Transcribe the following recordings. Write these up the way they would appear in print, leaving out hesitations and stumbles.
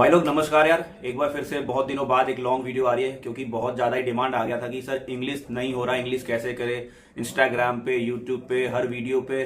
भाई लोग नमस्कार यार। एक बार फिर से बहुत दिनों बाद एक लॉन्ग वीडियो आ रही है क्योंकि बहुत ज़्यादा ही डिमांड आ गया था कि सर इंग्लिश नहीं हो रहा, इंग्लिश कैसे करे। इंस्टाग्राम पे, यूट्यूब पे, हर वीडियो पे,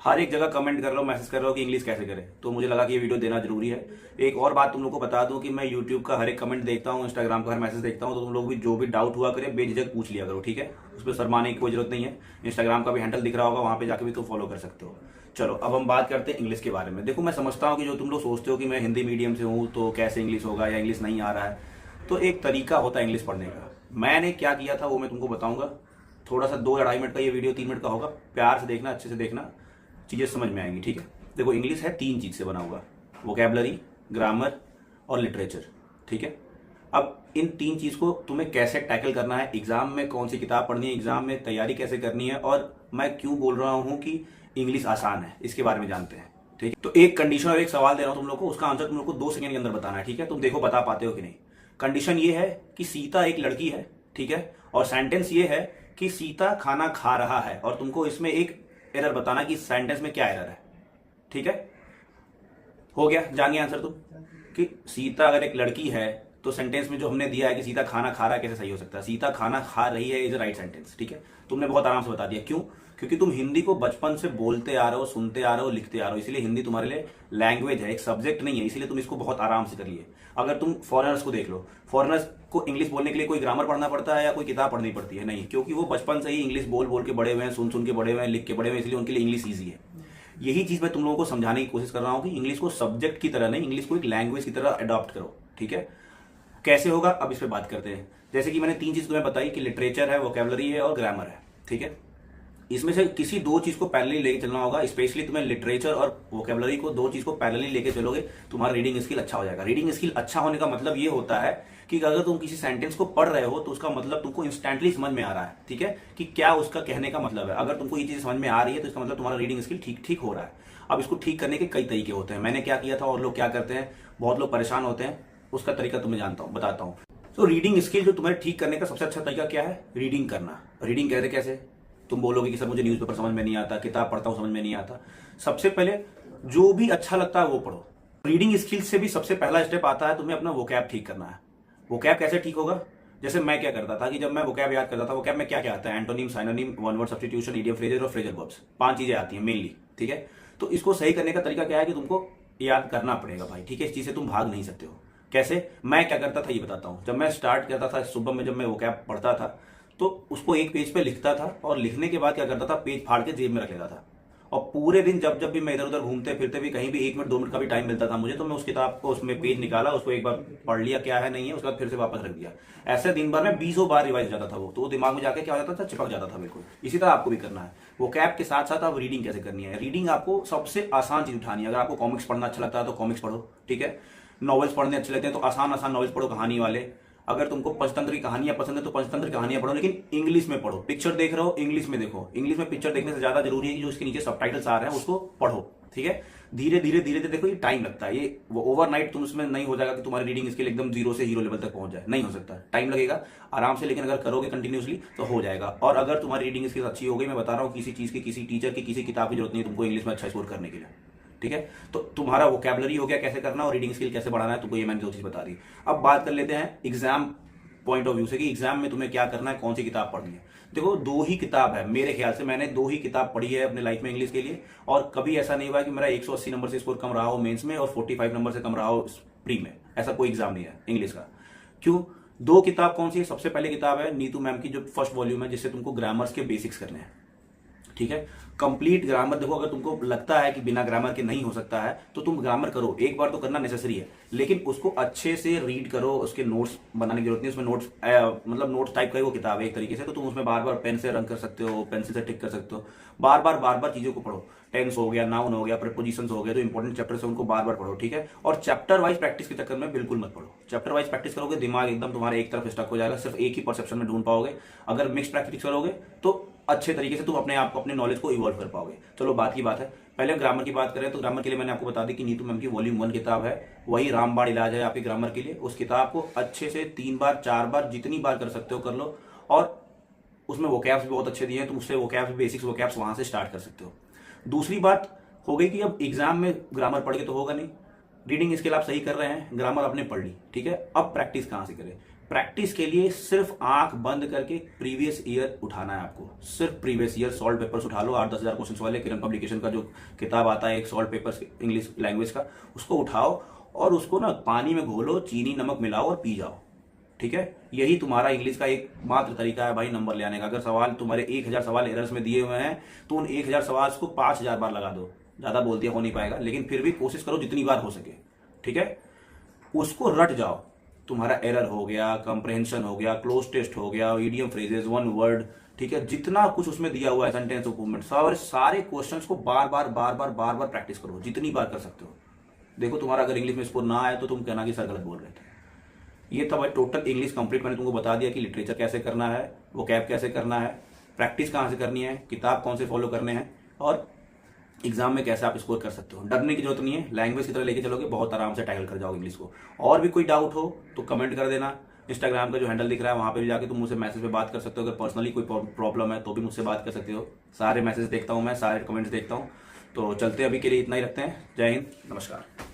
हर एक जगह कमेंट कर रहा हूँ, मैसेज कर रहा हूँ कि इंग्लिश कैसे करे। तो मुझे लगा कि ये वीडियो देना जरूरी है। एक और बात तुम लोग को बता दूं कि मैं यूट्यूब का हर एक कमेंट देखता हूँ, इंस्टाग्राम का हर मैसेज देखता हूँ। तो तुम लोग भी जो भी डाउट हुआ करे बेझिझक पूछ लिया करो, ठीक है। उस पर शर्माने की कोई जरूरत नहीं है। इंस्टाग्राम का भी हैंडल दिख रहा होगा, वहां पे जाके भी तुम फॉलो कर सकते हो। चलो अब हम बात करते हैं इंग्लिश के बारे में। देखो मैं समझता हूँ कि जो तुम लोग सोचते हो कि मैं हिंदी मीडियम से हूँ तो कैसे इंग्लिश होगा या इंग्लिश नहीं आ रहा है, तो एक तरीका होता है इंग्लिश पढ़ने का। मैंने क्या किया था वो मैं तुमको बताऊंगा। थोड़ा सा 2 या 2.5 मिनट का ये वीडियो 3 मिनट का होगा। प्यार से देखना, अच्छे से देखना, चीज़ें समझ में आएंगी, ठीक है। देखो इंग्लिश है 3 चीज़ से बना हुआ, वोकेबलरी, ग्रामर और लिटरेचर, ठीक है। अब इन 3 चीज़ को तुम्हें कैसे टैकल करना है, एग्जाम में कौन सी किताब पढ़नी है, एग्जाम में तैयारी कैसे करनी है, और मैं क्यों बोल रहा हूं कि इंग्लिश आसान है, इसके बारे में जानते हैं, ठीक है। तो एक कंडीशन और एक सवाल दे रहा हूं तुम लोग को, उसका आंसर तुम लोग को 2 सेकंड के अंदर बताना है, ठीक है। तुम देखो बता पाते हो कि नहीं। कंडीशन ये है कि सीता एक लड़की है, ठीक है, और सेंटेंस ये है कि सीता खाना खा रहा है, और तुमको इसमें एक एरर बताना कि सेंटेंस में क्या एरर है, ठीक है। हो गया, जान गया आंसर तुम कि सीता अगर एक लड़की है तो सेंटेंस में जो हमने दिया है कि सीता खाना खा रहा है कैसे सही हो सकता है। सीता खाना खा रही है इज राइट सेंटेंस, ठीक है। तुमने बहुत आराम से बता दिया। क्यों? क्योंकि तुम हिंदी को बचपन से बोलते आ रहे हो, सुनते आ रहे हो, लिखते आ रहे हो, इसलिए हिंदी तुम्हारे लिए लैंग्वेज है, एक सब्जेक्ट नहीं है, इसलिए तुम इसको बहुत आराम से कर लिए। अगर तुम फॉरेनर्स को देख लो, फॉरेनर्स को इंग्लिश बोलने के लिए कोई ग्रामर पढ़ना पड़ता है या कोई किताब पढ़नी पड़ती है? नहीं, क्योंकि वो बचपन से ही इंग्लिश बोल बोल के बड़े हुए हैं, सुन सुन के बड़े हुए हैं, लिख के बड़े हुए हैं, इसलिए उनके लिए इंग्लिश ईजी है। यही चीज मैं तुम लोगों को समझाने की कोशिश कर रहा हूं कि इंग्लिश को सब्जेक्ट की तरह नहीं, इंग्लिश को एक लैंग्वेज की तरह अडॉप्ट करो, ठीक है। कैसे होगा अब इस पे बात करते हैं। जैसे कि मैंने 3 चीज तुम्हें बताई कि लिटरेचर है, वोकेबलरी है और ग्रामर है, ठीक है। इसमें से किसी 2 चीज को पैरेलली लेके चलना होगा। स्पेशली तुम्हें लिटरेचर और वोकेबलरी को 2 चीज को पैरेलली लेके चलोगे, तुम्हारा रीडिंग स्किल अच्छा हो जाएगा। रीडिंग स्किल अच्छा होने का मतलब ये होता है कि अगर तुम किसी सेंटेंस को पढ़ रहे हो तो उसका मतलब तुमको इंस्टेंटली समझ में आ रहा है, ठीक है, कि क्या उसका कहने का मतलब है। अगर तुमको ये चीज समझ में आ रही है तो इसका मतलब तुम्हारा रीडिंग स्किल ठीक ठीक हो रहा है। अब इसको ठीक करने के कई तरीके होते हैं। मैंने क्या किया था और लोग क्या करते हैं, बहुत लोग परेशान होते हैं, उसका तरीका तुम्हें जानता हूं, बताता हूं। तो रीडिंग स्किल जो तुम्हें ठीक करने का सबसे अच्छा तरीका क्या है? रीडिंग करना। रीडिंग कहते कैसे? तुम बोलोगे कि सर मुझे न्यूज़पेपर समझ में नहीं आता, किताब पढ़ता हूं समझ में नहीं आता। सबसे पहले जो भी अच्छा लगता है वो पढ़ो। रीडिंग स्किल से भी सबसे पहला स्टेप आता है तुम्हें अपना वोकैब ठीक करना है। वोकैब कैसे ठीक होगा? जैसे मैं क्या करता था कि जब मैं वोकैब याद करता था, वोकैब में क्या क्या आता है? Antonym, synonym, one word substitution, idiom phrases और फ्रेजल वर्ब्स। 5 चीजें आती हैं मेनली, ठीक है। तो इसको सही करने का तरीका क्या है कि तुमको याद करना पड़ेगा भाई, ठीक है। इस चीज से तुम भाग नहीं सकते हो। कैसे? मैं क्या करता था ये बताता हूं। जब मैं स्टार्ट करता था सुबह में, जब मैं वोकैब पढ़ता था तो उसको एक पेज पे लिखता था, और लिखने के बाद क्या करता था, पेज फाड़ के जेब में रख लेता था। और पूरे दिन जब जब भी मैं इधर उधर घूमते फिरते भी कहीं भी 1 मिनट 2 मिनट का भी टाइम मिलता था मुझे, तो मैं उस किताब को, उसमें पेज निकाला, उसको एक बार पढ़ लिया क्या है नहीं है, उसके बाद फिर से वापस रख दिया। ऐसे दिन भर में 20 बार रिवाइज जाता था वो, तो वो दिमाग में जाके क्या हो जाता था, चिपक जाता था बिल्कुल। इसी तरह आपको भी करना है। वो कैब के साथ साथ आप रीडिंग कैसे करनी है? रीडिंग आपको सबसे आसान चीज उठानी है। अगर आपको कॉमिक्स पढ़ना अच्छा लगता है तो कॉमिक्स पढ़ो, ठीक है। नॉवेल्स पढ़ने अच्छे लगते हैं तो आसान आसान नॉवेल्स पढ़ो, कहानी वाले। अगर तुमको पंचतंत्र की कहानियां पसंद है तो पंचतंत्र कहानियां पढ़ो, लेकिन इंग्लिश में पढ़ो। पिक्चर देख रहे हो, इंग्लिश में देखो। इंग्लिश में पिक्चर देखने से ज्यादा जरूरी है कि जो इसके नीचे सबटाइटल्स आ रहे हैं उसको पढ़ो, ठीक है। धीरे धीरे धीरे धीरे देखो, ये टाइम लगता है। ये वो ओवरनाइट तुम उसमें नहीं हो जाएगा कि तुम्हारी रीडिंग स्किल एकदम 0 से हीरो लेवल तक पहुंच जाए, नहीं हो सकता। टाइम लगेगा आराम से, लेकिन अगर करोगे कंटिन्यूसली तो हो जाएगा। और अगर तुम्हारी रीडिंग स्किल अच्छी हो गई, मैं बता रहा हूँ, किसी चीज की, किसी टीचर की, किसी किताब की जरूरत नहीं है तुमको इंग्लिश में अच्छा स्कोर करने के लिए, ठीक है। तो तुम्हारा वोकैबुलरी हो गया कैसे करना, और रीडिंग स्किल कैसे बढ़ाना है, तुमको ये मैंने 2 चीज बता दी। अब बात कर लेते हैं एग्जाम पॉइंट ऑफ व्यू से कि एग्जाम में तुम्हें क्या करना है, कौन सी किताब पढ़नी है। देखो 2 ही किताब है मेरे ख्याल से, मैंने 2 ही किताब पढ़ी है अपने लाइफ में इंग्लिश के लिए, और कभी ऐसा नहीं हुआ कि मेरा 180 नंबर से स्कोर कम रहा हो मेंस में और 45 नंबर से कम रहा हो प्री में। ऐसा कोई एग्जाम नहीं है इंग्लिश का। क्यों? 2 किताब कौन सी है? सबसे पहले किताब है नीतू मैम की, जो फर्स्ट वॉल्यूम है, जिससे तुमको ग्रामर्स के बेसिक्स करने हैं, ठीक है। Complete grammar. देखो अगर तुमको लगता है कि बिना ग्रामर के नहीं हो सकता है तो तुम ग्रामर करो, एक बार तो करना नेसेसरी है, लेकिन उसको अच्छे से रीड करो। उसके नोट्स बनाने की जरूरत नहीं, उसमें नोट्स मतलब नोट्स टाइप का ही वो किताब है एक तरीके से। तो तुम उसमें बार बार पेन से रंग कर सकते हो, पेंसिल से टिक कर सकते हो। बार बार चीजों को पढ़ो। टेंस हो गया, नाउन हो गया, प्रीपोजिशंस हो गया, जो इंपॉर्टेंट चैप्टर्स है उनको बार बार पढ़ो, ठीक है। और चैप्टर वाइज प्रैक्टिस के चक्कर में बिल्कुल मत पढ़ो। चैप्टर वाइज प्रैक्टिस करोगे दिमाग एकदम तुम्हारा एक तरफ स्टक हो जाएगा, सिर्फ एक ही परसेप्शन में ढूंढ पाओगे। अगर मिक्स प्रैक्टिस करोगे तो अच्छे तरीके से तुम अपने आप को, अपने नॉलेज को इवॉल्व कर पाओगे। चलो बात की बात है, पहले ग्रामर की बात करें तो ग्रामर के लिए मैंने आपको बता दी कि नीतू मैम की वॉल्यूम 1 किताब है, वही रामबाण इलाज है आपके ग्रामर के लिए। उस किताब को अच्छे से 3 बार 4 बार जितनी बार कर सकते हो कर लो, और उसमें वोकैब्स भी बहुत अच्छे दिए हैं, तुम उससे वोकैब्स, बेसिक्स वोकैब्स वहां से स्टार्ट कर सकते हो। दूसरी बात हो गई कि अब एग्जाम में ग्रामर पढ़ के तो होगा नहीं, रीडिंग स्किल आप सही कर रहे हैं, ग्रामर आपने पढ़ ली, ठीक है। अब प्रैक्टिस कहाँ से करें? प्रैक्टिस के लिए सिर्फ आंख बंद करके प्रीवियस ईयर उठाना है आपको। सिर्फ प्रीवियस ईयर सॉल्व पेपर्स उठा लो, 8-10 हजार क्वेश्चन वाले किरण पब्लिकेशन का जो किताब आता है एक सॉल्व पेपर्स इंग्लिश लैंग्वेज का, उसको उठाओ और उसको ना पानी में घोलो, चीनी नमक मिलाओ और पी जाओ, ठीक है। यही तुम्हारा इंग्लिश का एक मात्र तरीका है भाई नंबर ले आने का। अगर सवाल तुम्हारे 1000 सवाल एरर्स में दिए हुए हैं तो उन 1000 सवाल को 5000 बार लगा दो। ज्यादा बोल दिया हो नहीं पाएगा, लेकिन फिर भी कोशिश करो जितनी बार हो सके, ठीक है। उसको रट जाओ। तुम्हारा एरर हो गया, कंप्रहेंशन हो गया, क्लोज टेस्ट हो गया, इडियम फ्रेजेस, वन वर्ड, ठीक है, जितना कुछ उसमें दिया हुआ है, सेंटेंस इंप्रूवमेंट, सारे क्वेश्चंस को बार बार प्रैक्टिस करो, जितनी बार कर सकते हो। देखो तुम्हारा अगर इंग्लिश में स्कोर ना आए तो तुम कहना कि सर गलत बोल रहे थे। ये तो भाई टोटल इंग्लिश कंप्लीट मैंने तुमको बता दिया कि लिटरेचर कैसे करना है, वो कैप कैसे करना है, प्रैक्टिस कहाँ से करनी है, किताब कौन से फॉलो करने हैं, और एग्जाम में कैसे आप स्कोर कर सकते हो। डरने की जरूरत नहीं है, लैंग्वेज की तरह लेके चलोगे बहुत आराम से टैकल कर जाओगे इंग्लिश को। और भी कोई डाउट हो तो कमेंट कर देना। इंस्टाग्राम का जो हैंडल दिख रहा है वहां पे भी जाके तुम मुझसे मैसेज पे बात कर सकते हो। अगर पर्सनली कोई प्रॉब्लम है तो भी मुझसे बात कर सकते हो। सारे मैसेज देखता हूँ मैं, सारे कमेंट्स देखता हूँ। तो चलते अभी के लिए इतना ही रखते हैं। जय हिंद, नमस्कार।